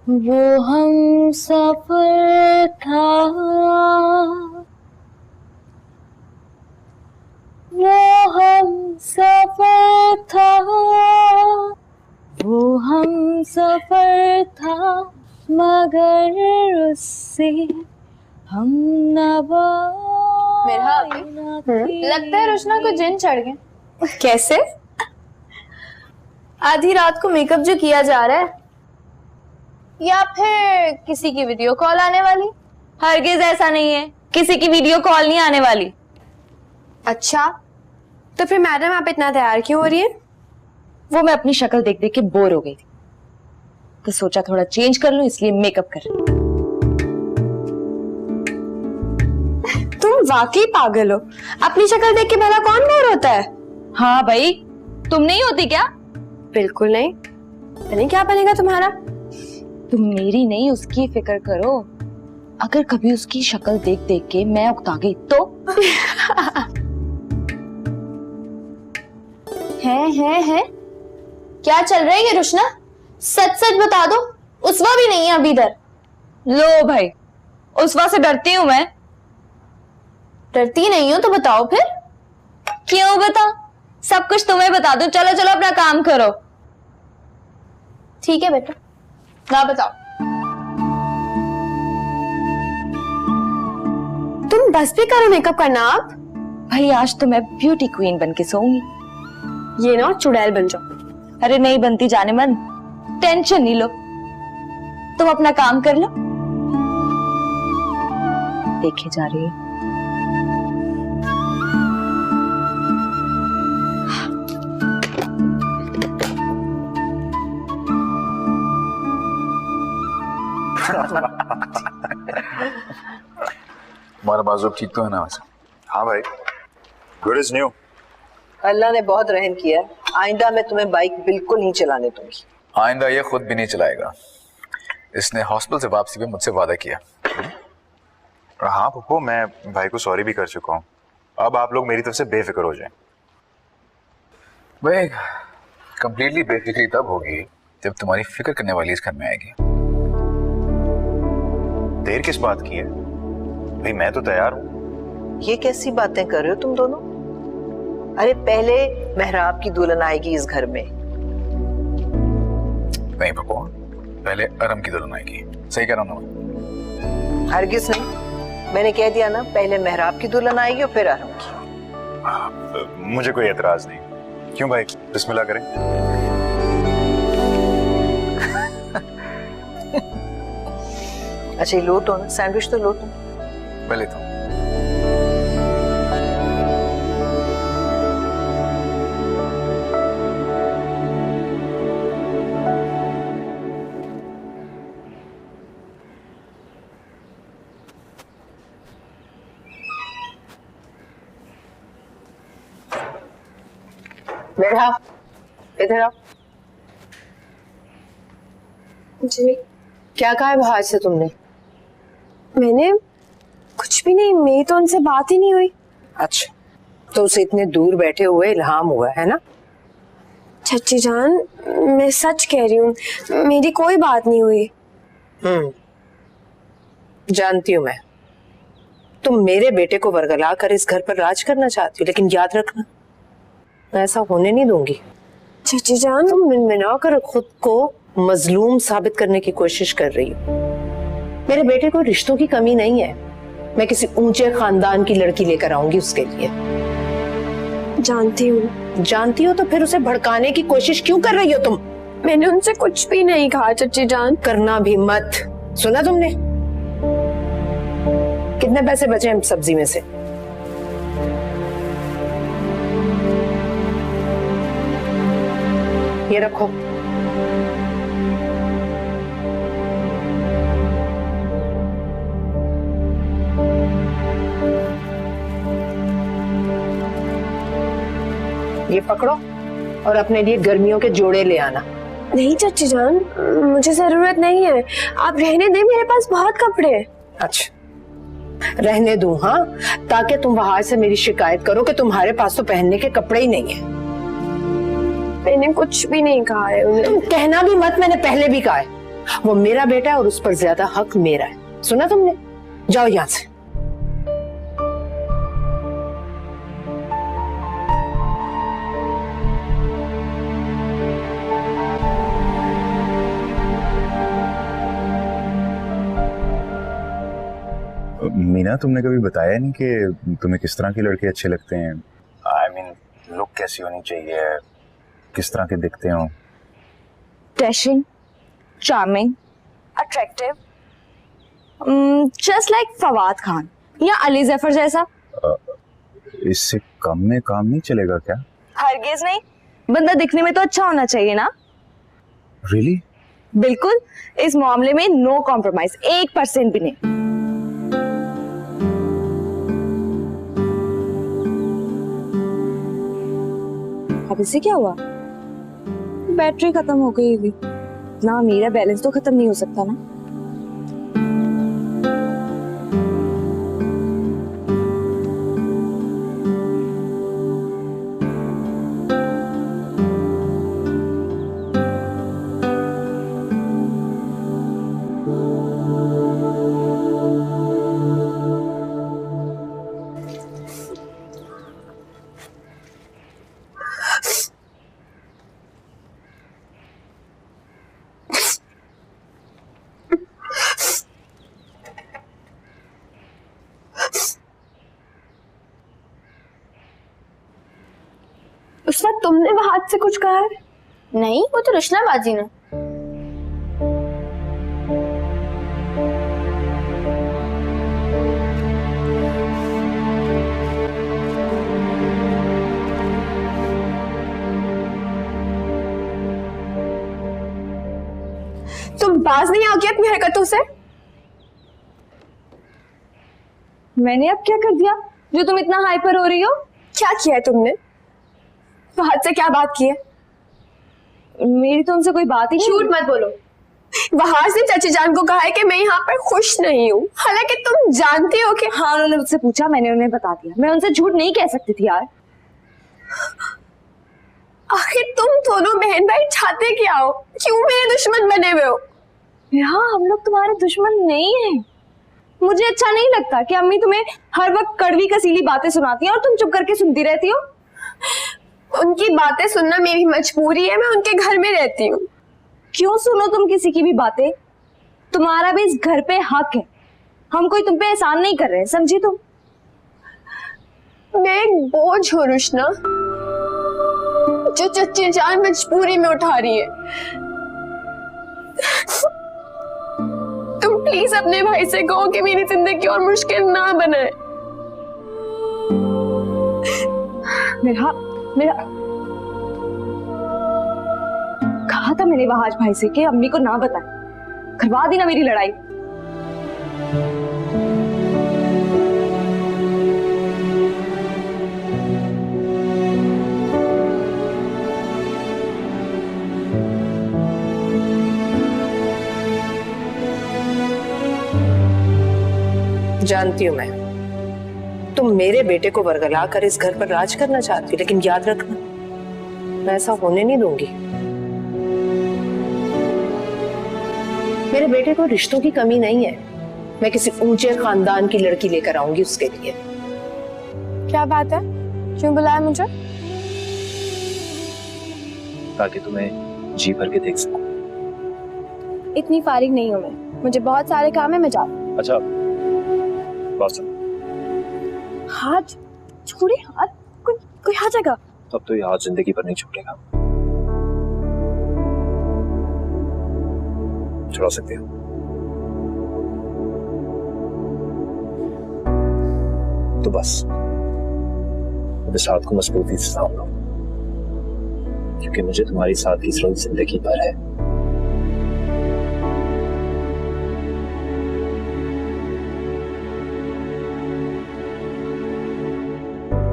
वो हम सफर था, वो हम सफर था, वो हम सफर था, मगर उससे हम नवा। लगता है रुशना को जिन चढ़ गए। कैसे? आधी रात को मेकअप जो किया जा रहा है, या फिर किसी की वीडियो कॉल आने वाली? हरगिज ऐसा नहीं है, किसी की वीडियो कॉल नहीं आने वाली। अच्छा, तो फिर मैडम आप इतना तैयार क्यों हो रही है? वो मैं अपनी शक्ल देख देख के बोर हो गई थी, तो सोचा थोड़ा चेंज कर लूं, इसलिए मेकअप कर रही। तुम वाकई पागल हो। अपनी शक्ल देख के भला कौन बोर होता है? हाँ भाई, तुम नहीं होती क्या? बिल्कुल नहीं। पता नहीं क्या बनेगा तुम्हारा। तुम मेरी नहीं, उसकी फिक्र करो। अगर कभी उसकी शक्ल देख देख के मैं उकता गई तो है क्या चल रहा है ये रुशना? सच सच बता दो, उसवा भी नहीं है अभी इधर। लो भाई, उसवा से डरती हूँ मैं। डरती नहीं हो तो बताओ फिर। क्यों बता, सब कुछ तुम्हें बता दूं। चलो चलो अपना काम करो। ठीक है बेटा, ना बताओ। तुम बस भी करो मेकअप करना आप। भाई आज तो मैं ब्यूटी क्वीन बन के सोऊंगी। ये ना चुड़ैल बन जाओ। अरे नहीं बनती जाने मन, टेंशन नहीं लो, तुम अपना काम कर लो। देखे जा रही है। हमारा बाजू ठीक तो है ना वैसे? हाँ भाई, गुड इज न्यू। अल्लाह ने बहुत रहम किया। आइंदा मैं तुम्हें बाइक बिल्कुल नहीं चलाने दूंगी। आइंदा ये खुद भी नहीं चलाएगा। इसने हॉस्पिटल से वापसी पे मुझसे वादा किया। हाँ पप्पू, मैं भाई को सॉरी भी कर चुका हूँ। अब आप लोग मेरी तरफ से बेफिक्र हो जाएं। भाई कंप्लीटली बेफिक्री तब होगी जब तुम्हारी फिक्र करने वाली इस घर में आएगी। देर किस बात की है भाई, मैं तो तैयार हूँ। ये कैसी बातें कर रहे हो तुम दोनों? अरे पहले मेहराब की दुल्हन आएगी इस घर में। नहीं पप्पू, पहले अरम की दुल्हन आएगी। सही कह रहा हूँ ना? हरगिज नहीं, मैंने कह दिया ना, पहले मेहराब की दुल्हन आएगी और फिर अरम की। मुझे कोई एतराज नहीं। क्यों भाई, बिस्मिल्लाह करें। अच्छा ये लो तो ना, सैंडविच तो लो तो। मैं लेता हूँ। बैठा, इधर आओ। जी क्या कहा है बाहर से तुमने? मैंने कुछ भी नहीं, मेरी तो उनसे बात ही नहीं हुई। अच्छा, तो उसे इतने दूर बैठे हुए इल्हाम हुआ है ना? चाची जान, मैं सच कह रही हूँ, मेरी कोई बात नहीं हुई। जानती हूँ मैं, तुम मेरे बेटे को वरगला कर इस घर पर राज करना चाहती हो, लेकिन याद रखना मैं ऐसा होने नहीं दूंगी। चाची जान, तुम मिनमिना कर खुद को मजलूम साबित करने की कोशिश कर रही हो। मेरे बेटे को रिश्तों की कमी नहीं है, मैं किसी ऊंचे खानदान की लड़की लेकर आऊंगी उसके लिए। जानती हूँ। जानती हो तो फिर उसे भड़काने की कोशिश क्यों कर रही हो तुम? मैंने उनसे कुछ भी नहीं कहा चाची जान। करना भी मत। सुना तुमने? कितने पैसे बचे हैं सब्जी में से? ये रखो। ये पकड़ो और अपने लिए गर्मियों के जोड़े ले आना। नहीं चाची जान, मुझे जरूरत नहीं है, आप रहने दें, मेरे पास बहुत कपड़े हैं। अच्छा, रहने दूं? हाँ, ताकि तुम बाहर से मेरी शिकायत करो कि तुम्हारे पास तो पहनने के कपड़े ही नहीं है। मैंने कुछ भी नहीं कहा है उन्हें। तुम कहना भी मत, मैंने पहले भी कहा है। वो मेरा बेटा है और उस पर ज्यादा हक मेरा है। सुना तुमने? जाओ यहां से। मीना, तुमने कभी बताया नहीं कि तुम्हें किस तरह के लड़के अच्छे लगते हैं? आई मीन, लुक कैसी होनी चाहिए, किस तरह के दिखते हो? Dashing, charming, attractive, just like Fawad Khan या अली जफर जैसा। इससे कम में काम नहीं चलेगा क्या? हरगिज नहीं, बंदा दिखने में तो अच्छा होना चाहिए ना। रियली? बिल्कुल, इस मामले में नो कॉम्प्रोमाइज, 1% भी नहीं। अब इससे क्या हुआ? बैटरी खत्म हो गई होगी ना, मेरा बैलेंस तो खत्म नहीं हो सकता ना। उस वक्त तुमने वो हाथ से कुछ कहा है? नहीं, वो तो रुशना बाजी ने। तुम बाज नहीं आओगे अपनी हरकतों से? मैंने अब क्या कर दिया जो तुम इतना हाइपर हो रही हो? क्या किया है तुमने? वहां से क्या बात की है? मेरी तो उनसे कोई बात ही नहीं। झूठ मत बोलो। वहां से चाची जान को कहा है कि मैं यहाँ पर खुश नहीं हूँ, हालांकि तुम जानती हो कि हाँ, उन्होंने मुझसे पूछा, मैंने उन्हें बता दिया। मैं उनसे झूठ नहीं कह सकती थी यार। आखिर तुम दोनों बहन भाई चाहते क्या हो? क्यों मेरे दुश्मन बने हुए हो? हाँ, हम लोग तुम्हारे दुश्मन नहीं हैं। मुझे अच्छा नहीं लगता कि अम्मी तुम्हें हर वक्त कड़वी कसीली बातें सुनाती हैं और तुम चुप करके सुनती रहती हो। उनकी बातें सुनना मेरी मजबूरी है, मैं उनके घर में रहती हूँ। क्यों सुनो तुम किसी की भी बातें? तुम्हारा भी इस घर पे हक है। हम कोई तुम पे एहसान नहीं कर रहे, समझी तुम? मैं एक बोझ हूँ रुशना, जो चच्ची जान मजबूरी में उठा रही है। तुम प्लीज अपने भाई से कहो कि मेरी जिंदगी और मुश्किल ना बनाए। मेरा कहा था मैंने वहाज भाई से कि अम्मी को ना बताए, करवा दी ना मेरी लड़ाई। जानती हूं मैं, तुम मेरे बेटे को वर्गला कर इस घर पर राज करना चाहती हो, लेकिन याद रखना, मैं ऐसा होने नहीं दूंगी। मेरे बेटे को रिश्तों की कमी नहीं है। मैं किसी ऊंचे खानदान की लड़की लेकर आऊंगी उसके लिए। क्या बात है? क्यों बुलाया मुझे? ताकि तुम्हें जी भर के देख सकूं। इतनी फारिग नहीं हूं मैं, मुझे बहुत सारे काम है, मैं जाऊँ। अच्छा, बात सुन। हाथ छोड़े, हाथ कोई आ जाएगा। तब तो ये हाथ जिंदगी भर नहीं छूटेगा। छुड़ा सकते हो। तो बस इस हाथ को मजबूती से थाम लो, क्योंकि मुझे तुम्हारी साथी जरूरत जिंदगी भर है।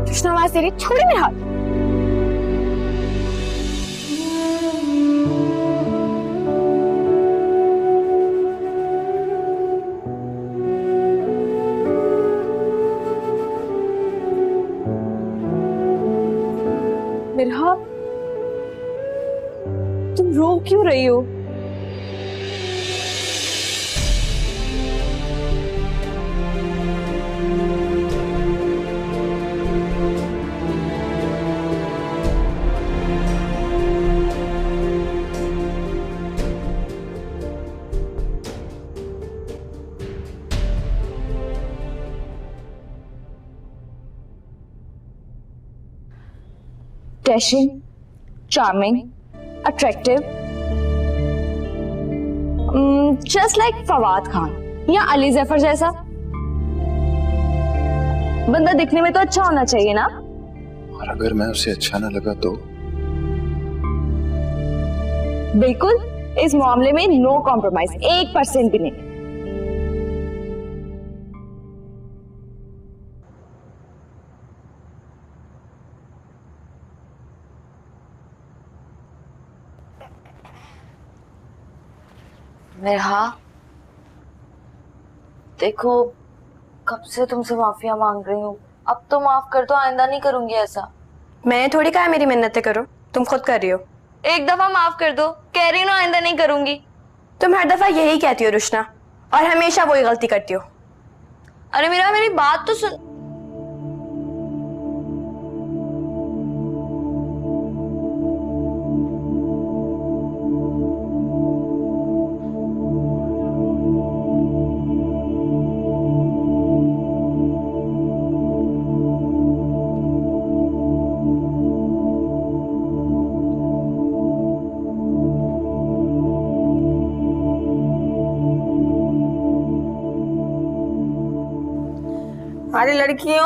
कृष्णा, तेरी छोड़े मेरे हाथ। मिरहा, तुम रो क्यों रही हो? Dashing, charming, attractive, just like Fawad Khan या अली जफर जैसा। बंदा दिखने में तो अच्छा होना चाहिए ना। और अगर मैं उसे अच्छा ना लगा तो? बिल्कुल, इस मामले में नो कॉम्प्रोमाइज, 1% भी नहीं। मेरा देखो, कब से तुमसे माफिया मांग रही हूँ, अब तो माफ कर दो, आइंदा नहीं करूंगी ऐसा। मैंने थोड़ी कहा मेरी मिन्नतें करो, तुम खुद कर रही हो। एक दफा माफ कर दो, कह रही हूँ ना, आइंदा नहीं करूंगी। तुम हर दफा यही कहती हो रुशना, और हमेशा वही गलती करती हो। अरे मेरा, मेरी बात तो सुन। अरे लड़कियों,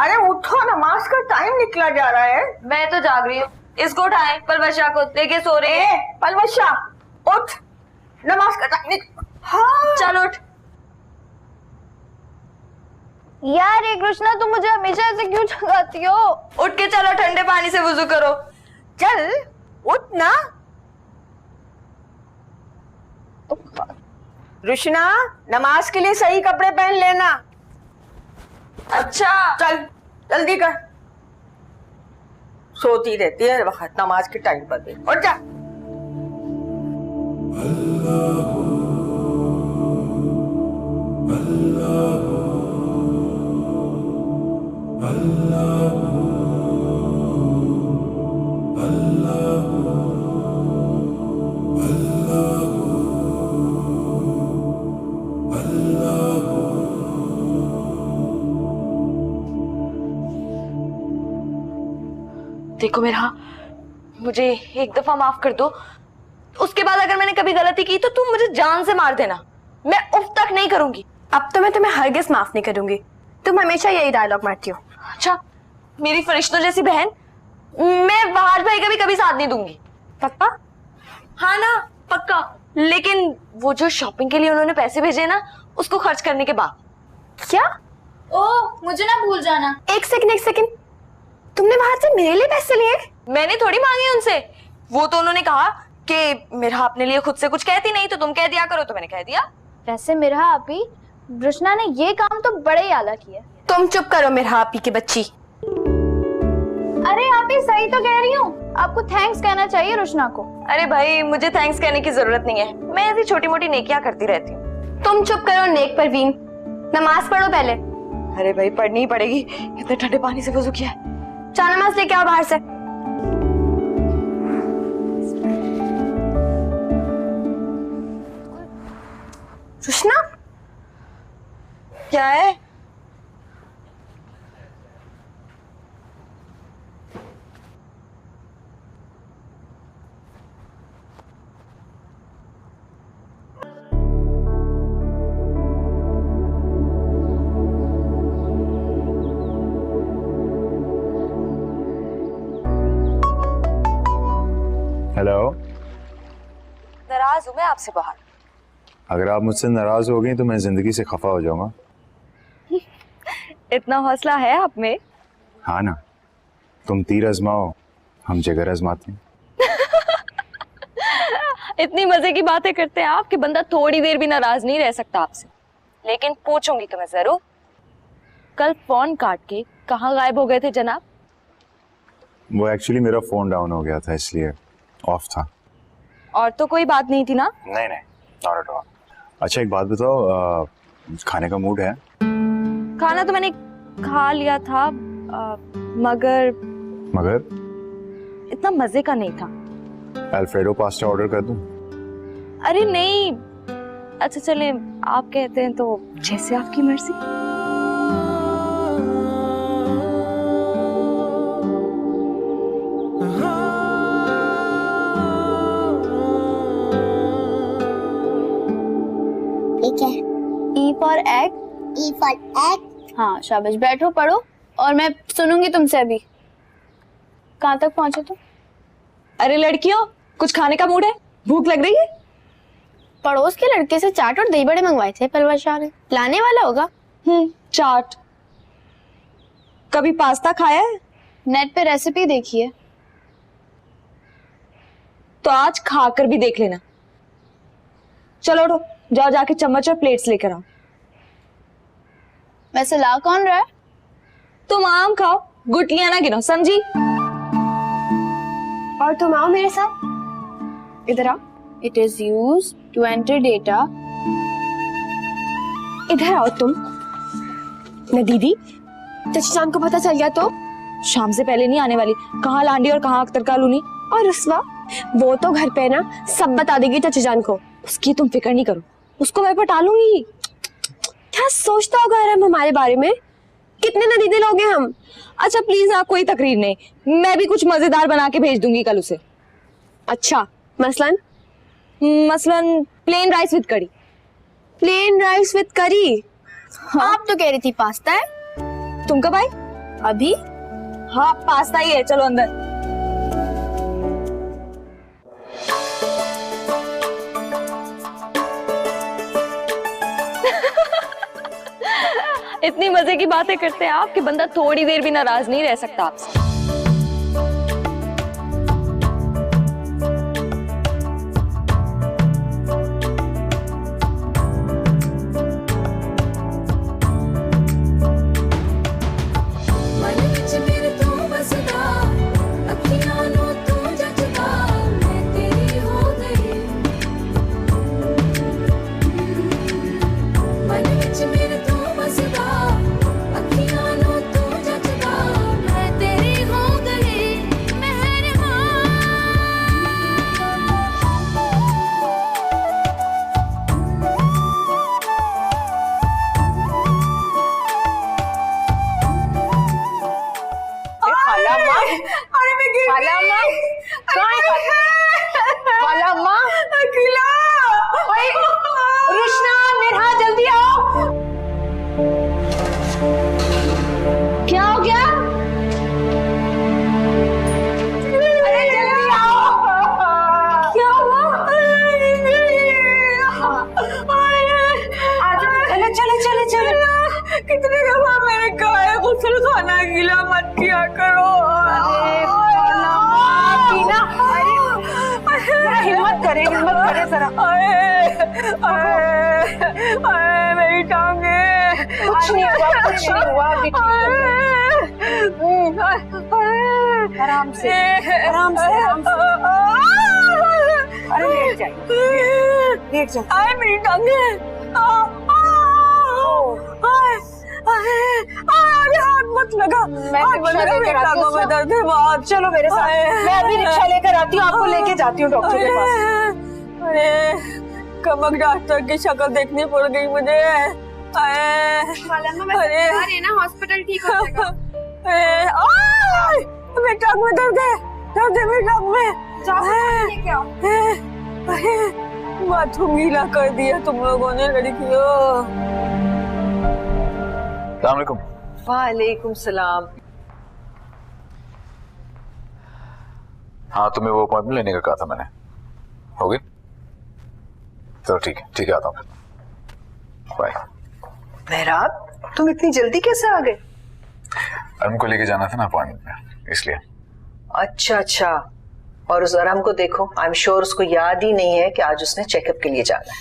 अरे उठो, नमाज का टाइम निकला जा रहा है। मैं तो जाग रही हूँ, इसको उठाए, पलवशा को लेके सो रही है। पलवशा उठ, नमाज का टाइम हाँ चल उठ। यार एक रुशना, तुम मुझे हमेशा ऐसे क्यों जगाती हो? उठ के चलो, ठंडे पानी से वुजू करो। चल उठ ना। रुशना, नमाज के लिए सही कपड़े पहन लेना। अच्छा चल जल्दी कर, सोती रहती है वक्त नमाज के टाइम पर भी। उठ जा। देखो मेरा, मुझे एक दफा माफ कर दो, उसके बाद अगर मैंने कभी गलती की तो तुम मुझे जान से मार देना, मैं उफ तक नहीं करूंगी। अब तो मैं तुम्हें हरगिज माफ नहीं करूंगी, तुम हमेशा यही डायलॉग मारती हो। अच्छा, मेरी फरिश्तों जैसी बहन, मैं बाहर भाई का भी कभी साथ नहीं दूंगी। पक्का? हाँ ना, पक्का। लेकिन वो जो शॉपिंग के लिए उन्होंने पैसे भेजे ना, उसको खर्च करने के बाद। क्या? ओह, मुझे ना भूल जाना। एक सेकंड, तुमने बाहर से मेरे लिए पैसे लिए? मैंने थोड़ी मांगे उनसे, वो तो उन्होंने कहा कि मेरा अपने लिए खुद से कुछ कहती नहीं, तो तुम कह दिया करो, तो मैंने कह दिया। वैसे मेरा आपी, रुशना ने ये काम तो बड़े ही आला किया। तुम चुप करो मेरा आपी की बच्ची। अरे आपी, सही तो कह रही हूँ, आपको थैंक्स कहना चाहिए रुशना को। अरे भाई, मुझे थैंक्स कहने की जरूरत नहीं है, मैं ऐसी छोटी मोटी नेकियां करती रहती हूँ। तुम चुप करो नेक परवीन, नमाज पढ़ो पहले। अरे भाई, पढ़नी ही पड़ेगी, इतने ठंडे पानी से वुजू किया है। चार नमाज लेके आओ बाहर से। रुशना, क्या है? हेलो। नाराज हूं मैं आपसे बाहर। अगर आप मुझसे नाराज हो गई तो मैं जिंदगी से खफा हो जाऊंगा। इतना हौसला है आप में? हाँ ना, तुम तीर आजमाओ, हम जिगर आजमाते हैं। इतनी मजे की बातें करते हैं आप कि बंदा थोड़ी देर भी नाराज नहीं रह सकता आपसे। लेकिन पूछूंगी तुम्हें जरूर। कल फोन काट के कहाँ गायब हो गए थे जनाब? वो एक्चुअली मेरा फोन डाउन हो गया था, इसलिए ऑफ था। और तो कोई बात नहीं थी ना? नहीं, नॉट एट ऑल। अच्छा एक बात बताओ, खाने का मूड है? खाना तो मैंने खा लिया था, मगर इतना मजे का नहीं था। अल्फ्रेडो पास्ता ऑर्डर कर दूं? अरे नहीं, अच्छा चले, आप कहते हैं तो जैसे आपकी मर्जी। egg. E for egg. हाँ शाबाश, बैठो पढ़ो और मैं सुनूंगी तुमसे अभी. कहाँ तक पहुंचे तुम? अरे लड़कियों, कुछ खाने का मूड है? भूख लग रही है? पड़ोस के लड़के से चाट और दही बड़े मंगवाए थे परवर शाह ने. लाने वाला होगा. चाट. कभी पास्ता खाया है? नेट पे रेसिपी देखी है. तो आज खाकर भी देख लेना. चलो उठो, जाओ जाके चम्मच और प्लेट्स लेकर आओ. वैसे ला कौन रहा है? तुम आम खाओ, गुटलियां ना गिनो, समझी? और तुम आओ मेरे साथ. इधर आओ. It is used to enter data. इधर आओ तुम. न दीदी, चाची जान को पता चल गया तो शाम से पहले नहीं आने वाली. कहाँ लांडी और कहाँ अख्तर कालूनी. और रुस्वा, वो तो घर पे ना सब बता देगी चाची जान को. उसकी तुम फिक्र नहीं करो, उसको मैं पटा लूंगी. क्या सोचता होगा अरम हमारे बारे में? कितने न दीदी लोग हैं हम. अच्छा प्लीज ना, कोई तकरीर नहीं. मैं भी कुछ मजेदार बना के भेज दूंगी कल उसे. अच्छा मसलन प्लेन राइस विद करी. प्लेन राइस विद करी? आप तो कह रही थी पास्ता है. तुम कब आई? अभी. हाँ पास्ता ही है, चलो अंदर. इतनी मजे की बातें करते हैं आप कि बंदा थोड़ी देर भी नाराज नहीं रह सकता आपसे. अरे मैं गिर गई. वाला माँ, अकेला. रुशना, मेरा जल्दी आओ. क्या हो गया? अरे जल्दी आओ. क्या हुआ? चलो चलो. कितने दफा मैंने कहा है गुस्ल खाना गीला मत किया करो. हिम्मत करे जरा. मेरी टांगे. कुछ नहीं हुआ. आराम से. अरे लेट जाइए. मेरी टांगे. हाथ मत लगा. मैं दर्द है बहुत. चलो मेरे साथ. मैं अभी रिक्शा लेकर आती हूँ, आपको लेके जाती हूँ डॉक्टर के पास. अरे कमक डॉक्टर की शक्ल देखनी पड़ गई मुझे. अरे ना हॉस्पिटल ठीक हो जाएगा. मेरे टांग में दर्द है. मेरे टांग में. बाथरूम गीला कर दिया तुम लोगों ने लड़कियों. अस्सलाम वालेकुम सलाम. हाँ, तुम्हें वो अपॉइंटमेंट लेने का कहा था मैंने. हो गई? चलो ठीक है, आता हूँ. बाय. मेहराब, तुम इतनी जल्दी कैसे आ गए? अरम को लेके जाना था ना अपॉइंटमेंट में, इसलिए. अच्छा. और उस अरम को देखो, आई एम श्योर उसको याद ही नहीं है कि आज उसने चेकअप के लिए जाना है.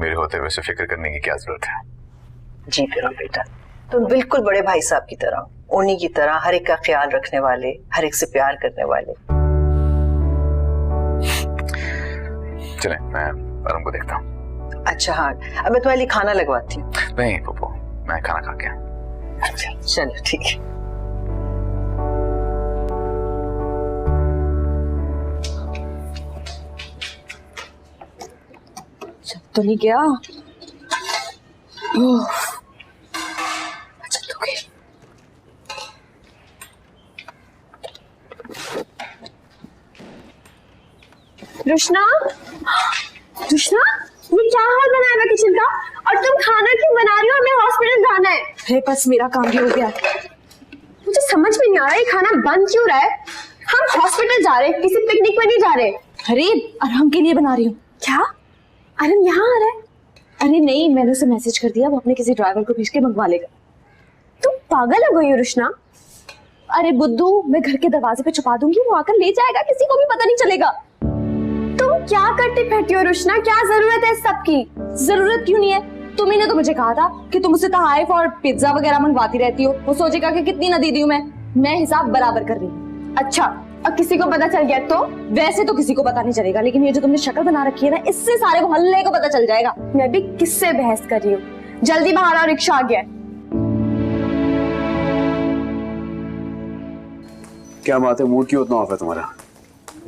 मेरे होते हुए फिक्र करने की क्या जरूरत है? जी फिर बेटा, तुम बिल्कुल बड़े भाई साहब की तरह, उन्हीं की तरह हर एक का ख्याल रखने वाले, हर एक से प्यार करने वाले. चलें, मैं अरम को देखता हूँ. अच्छा हाँ, अब मैं तुम्हारे लिए खाना लगवाती हूँ. नहीं पप्पू, मैं खाना खा के. चलो ठीक है. तो नहीं गया. रुशना, ये क्या हाल बनाया हुआ किचन का? और तुम खाना क्यों बना रही हो? हमें हॉस्पिटल जाना है। अरे बस मेरा काम भी हो गया। मुझे समझ में नहीं आ रहा है खाना बन क्यों रहा है? हम हॉस्पिटल जा रहे हैं, किसी पिकनिक पर नहीं जा रहे। अरे अरहम के लिए बना रही हूँ। क्या? अरहम यहाँ आ रहा है? अरे नहीं, मैंने उसे मैसेज कर दिया, वो अपने किसी ड्राइवर को भेज के मंगवा लेगा। तुम पागल हो गई हो रुशना। अरे बुद्धू, मैं घर के दरवाजे पे छुपा दूंगी, वो आकर ले जाएगा, किसी को भी पता नहीं चलेगा। तुम क्या करती फिरती हो रुशना? क्या जरूरत है इस सब की? जरूरत क्यों नहीं है? तुम्ही ने तो मुझे कहा था कि तुम उसे तहाइफ और पिज्जा वगैरह मंगवाती रहती हो, वो सोचेगा कि कितनी न दे दी हूं मैं हिसाब बराबर कर रही हूँ। अच्छा, अब किसी को पता चल गया तो? वैसे तो किसी को पता नहीं चलेगा, लेकिन ये जो तुमने शक्ल बना रखी है ना, इससे सारे मोहल्ले को पता चल जाएगा। मैं भी किससे बहस कर रही हूँ? जल्दी बाहर आओ, रिक्शा आ गया है। क्या बात है, मूड क्यों उतना ऑफ है तुम्हारा?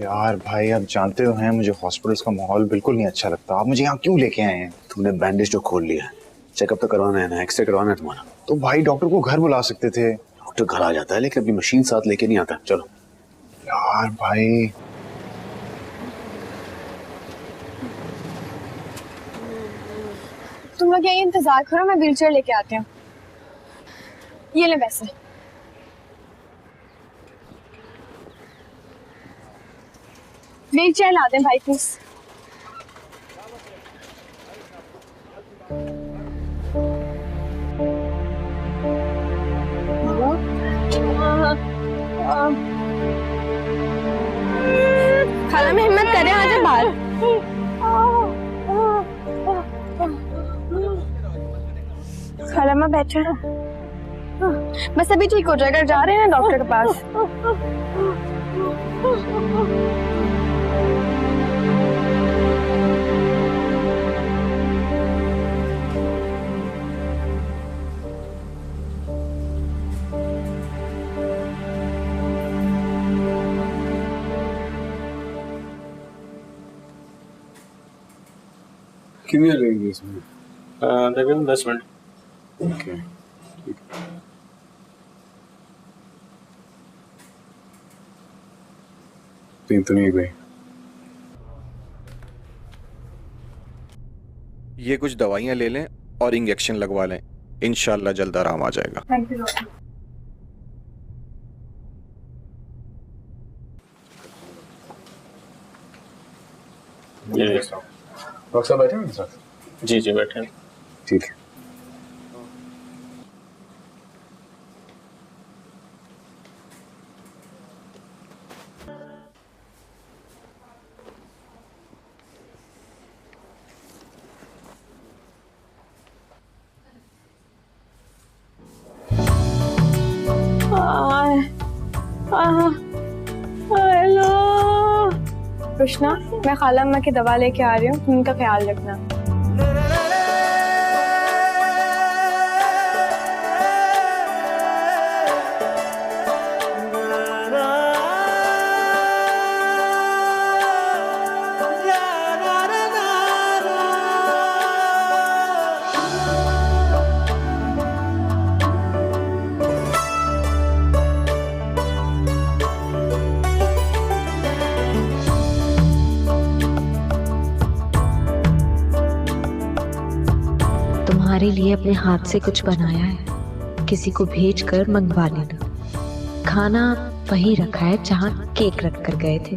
यार भाई, आप जानते हो हैं मुझे हॉस्पिटल्स का माहौल बिल्कुल नहीं अच्छा लगता। आप मुझे यहाँ क्यों लेके आए हैं? तुमने बैंडेज तो खोल लिया है, चेकअप तो करवाना है ना, एक्सरे करवाना है तुम्हारा। तो भाई डॉक्टर को घर बुला सकते थे। डॉक्टर घर आ जाता है लेकिन अपनी मशीन साथ लेके नहीं आता। चलो यार भाई, तुम लोग यही इंतजार करो, मैं व्हीलचेयर लेके आती हूँ। ये ले पैसे। व्हीलचेयर ला दें भाई प्लीज। खाला में हिम्मत करें, आ जाए बाहर। खाला में बैठे हैं, बस अभी ठीक हो जाएगा। जा रहे हैं डॉक्टर के पास। कितनी लगेगी इसमें? तकरीबन 10 मिनट। ओके, तीन तो नहीं गई। ये कुछ दवाइयाँ ले लें और इंजेक्शन लगवा लें, इंशाल्लाह जल्द आराम आ जाएगा। Thank you doctor. डॉक्टर साहब बैठे हैं साथ? जी जी बैठे हैं। ठीक है। हेलो कृष्णा, मैं खाला अम्मा की दवा लेके आ रही हूँ, तुम उनका ख्याल रखना। तुम्हारे लिए अपने हाथ से कुछ बनाया है, किसी को भेज कर मंगवा लेना। खाना वही रखा है जहाँ केक रख कर गए थे।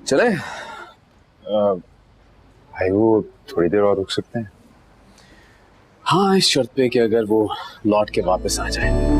चले? भाई वो थोड़ी देर और रुक सकते हैं? हाँ, इस शर्त पे कि अगर वो लौट के वापस आ जाए।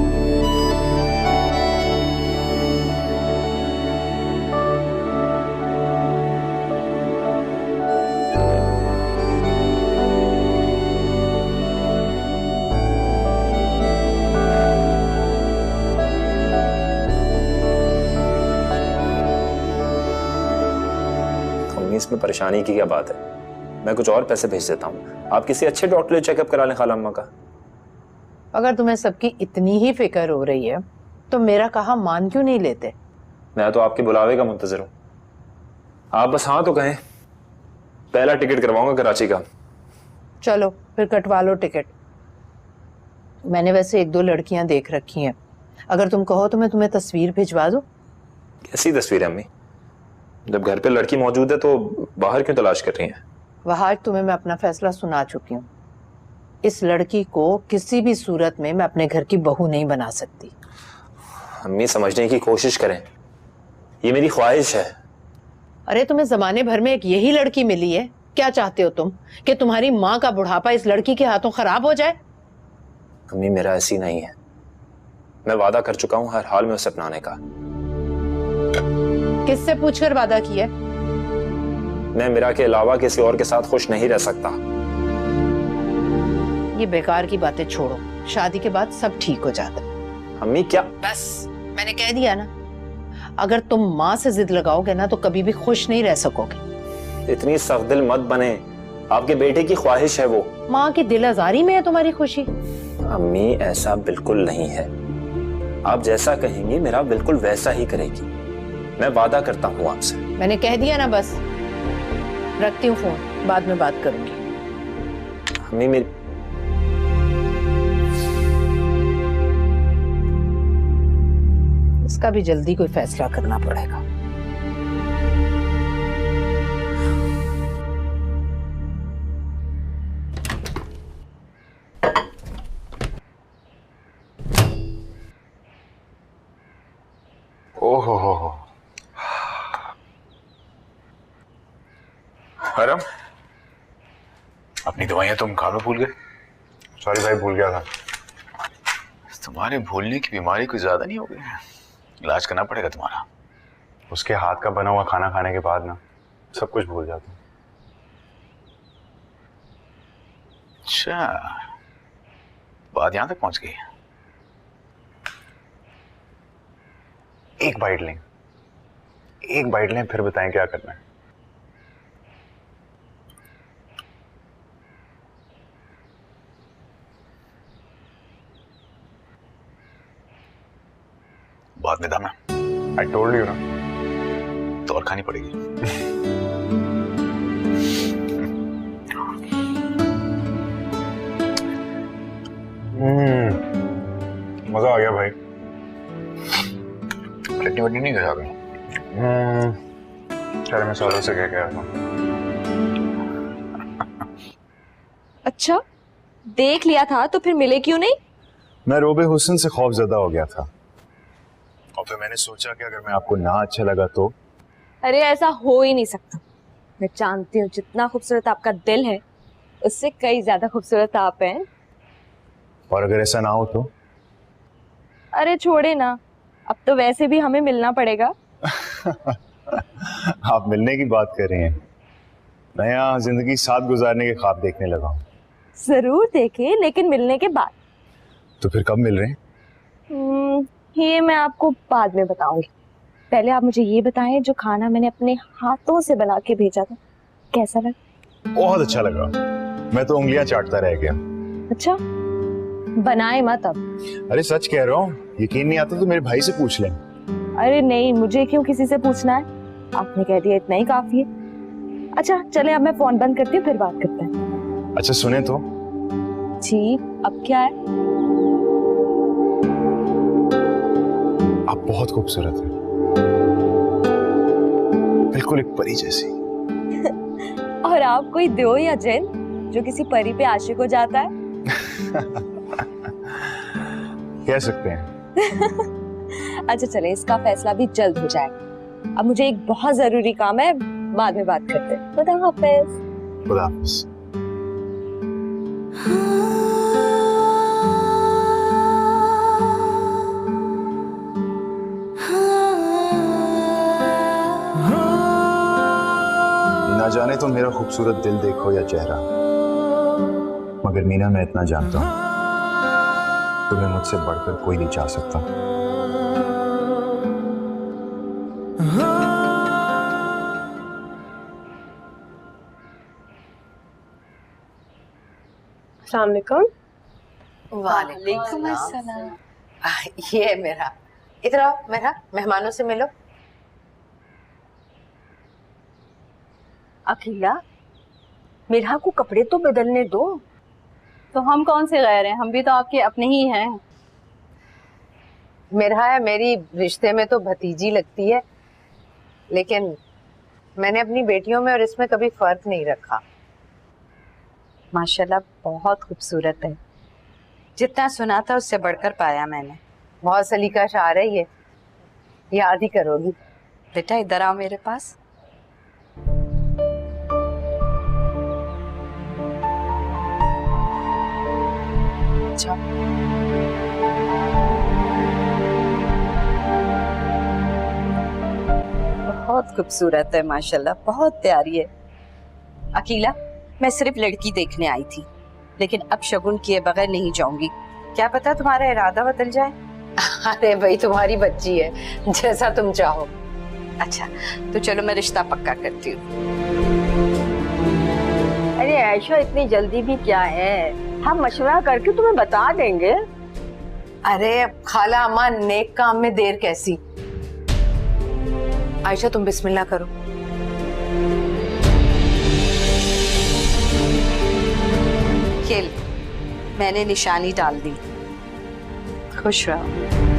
इसमें परेशानी की क्या बात है? मैं कुछ और पैसे भेज देता हूँ, आप किसी अच्छे डॉक्टर से चेकअप करा लें खाला अम्मा का। अगर तुम्हें सबकी इतनी ही फिक्र हो रही है तो मेरा कहा मान क्यों नहीं लेते? मैं तो आपके बुलावे का मुंतजर हूँ, आप बस हाँ तो कहें। पहला टिकट करवाऊंगा कराची का। चलो फिर कटवा लो टिकट। मैंने वैसे 1-2 लड़कियां देख रखी हैं, अगर तुम कहो तो मैं तुम्हें तस्वीर भिजवा दूं। कैसी तस्वीर है अम्मी? जब घर पे लड़की मौजूद है तो बाहर क्यों तलाश कर रही हैं? वह आज तुम्हें मैं अपना फैसला सुना चुकी हूँ। इस लड़की को किसी भी सूरत में मैं अपने घर की बहू नहीं बना सकती। अम्मी समझने की कोशिश करें, ये मेरी ख्वाहिश है। अरे तुम्हें जमाने भर में एक यही लड़की मिली है, क्या चाहते हो तुम कि तुम्हारी माँ का बुढ़ापा इस लड़की के हाथों खराब हो जाए? अम्मी मेरा ऐसी नहीं है, मैं वादा कर चुका हूँ हर हाल में उसे अपनाने का। किससे पूछकर वादा किया? मैं मीरा के अलावा किसी और के साथ खुश नहीं रह सकता। ये बेकार की बातें छोड़ो, शादी के बाद सब ठीक हो जाता। अम्मी क्या? बस मैंने कह दिया ना, अगर तुम माँ से जिद लगाओगे ना तो कभी भी खुश नहीं रह सकोगे। इतनी सख्त दिल मत बने, आपके बेटे की ख्वाहिश है वो। माँ की दिल आजारी में है तुम्हारी खुशी? अम्मी ऐसा बिल्कुल नहीं है, आप जैसा कहेंगी मेरा बिल्कुल वैसा ही करेगी, मैं वादा करता हूँ आपसे। मैंने कह दिया ना, बस रखती हूँ फोन, बाद में बात करूंगी। अम्मी मेरी इसका भी जल्दी कोई फैसला करना पड़ेगा। ओहो हो। मैडम, अपनी दवाइयां तुम खाना भूल गए? सॉरी भाई, भूल गया था। तुम्हारे भूलने की बीमारी कुछ ज्यादा नहीं हो गई? इलाज करना पड़ेगा तुम्हारा। उसके हाथ का बना हुआ खाना खाने के बाद ना सब कुछ भूल जाता हूँ। अच्छा, बात यहां तक पहुंच गई। एक बाइट लें फिर बताएं क्या करना है। बाद में दाना। आई टोल्ड यू ना। तो और खानी पड़ेगी। मजा आ गया भाई। चटनी वटनी नहीं खा गई? चलो मैं सालों से कह था। अच्छा, देख लिया था तो फिर मिले क्यों नहीं? मैं रोबे हुस्न से खौफजदा हो गया था और फिर मैंने सोचा कि अगर मैं आपको ना अच्छा लगा तो। अरे ऐसा हो ही नहीं सकता। मैं जानती हूँ जितना खूबसूरत आपका दिल है उससे कई ज्यादा खूबसूरत आप हैं। और अगर ऐसा ना हो तो? अरे छोड़े ना, अब तो वैसे भी हमें मिलना पड़ेगा। आप मिलने की बात कर रही हैं? मैं यहाँ जिंदगी साथ गुजारने के ख्वाब देखने लगा हूँ। जरूर देखे, लेकिन मिलने के बाद। तो फिर कब मिल रहे हैं? ये मैं आपको बाद में बताऊंगी। पहले आप मुझे ये बताएं, जो खाना मैंने अपने हाथों से बना के भेजा था कैसा लगा? बहुत अच्छा लगा, मैं तो उंगलियां चाटता रह गया। अच्छा, बनाए मत अब। अरे सच कह रहा हूँ, यकीन नहीं आता तो मेरे भाई से पूछ लें। अरे नहीं, मुझे क्यों किसी से पूछना है, आपने कह दिया इतना ही काफी है। अच्छा चले, अब मैं फोन बंद करती हूँ, फिर बात करते हैं। अच्छा सुने तो। जी, अब क्या है? आप बहुत खूबसूरत हैं, बिल्कुल एक परी जैसी। और आप कोई दो या जिन जो किसी परी पे आशिक हो जाता है? कह सकते हैं। अच्छा चले, इसका फैसला भी जल्द हो जाएगा। अब मुझे एक बहुत जरूरी काम है, बाद में बात करते हैं। खुदा हाफिज। खुदा हाफिज। ना जाने तो मेरा खूबसूरत दिल देखो या चेहरा, मगर मीना मैं इतना जानता हूं, तुम्हें मुझसे बढ़कर कोई नहीं चाह सकता। अस्सलाम वालेकुम। वालेकुम अस्सलाम। ये है मेरा, इधर आओ, मेरा मेहमानों से मिलो। अकेला, मेरा को कपड़े तो बदलने दो। तो हम कौन से गैर हैं, हम भी तो आपके अपने ही हैं। मेरा मेरी रिश्ते में तो भतीजी लगती है, लेकिन मैंने अपनी बेटियों में और इसमें कभी फर्क नहीं रखा। माशाल्लाह बहुत खूबसूरत है, जितना सुना था उससे बढ़कर पाया मैंने। बहुत सलीका शार है ये, याद ही करोगी। बेटा इधर आओ मेरे पास। अच्छा बहुत खूबसूरत है माशाल्लाह, बहुत प्यारी है। अकीला, मैं सिर्फ लड़की देखने आई थी, लेकिन अब शगुन किए बगैर नहीं जाऊंगी। क्या पता तुम्हारा इरादा बदल जाए। अरे भाई तुम्हारी बच्ची है, जैसा तुम चाहो। अच्छा तो चलो मैं रिश्ता पक्का करती हूँ। अरे आयशा इतनी जल्दी भी क्या है, हम मशवरा करके तुम्हें बता देंगे। अरे खाला अम्मा, नेक काम में देर कैसी। आयशा तुम बिस्मिल्लाह करो। खेल, मैंने निशानी डाल दी। खुश रहो।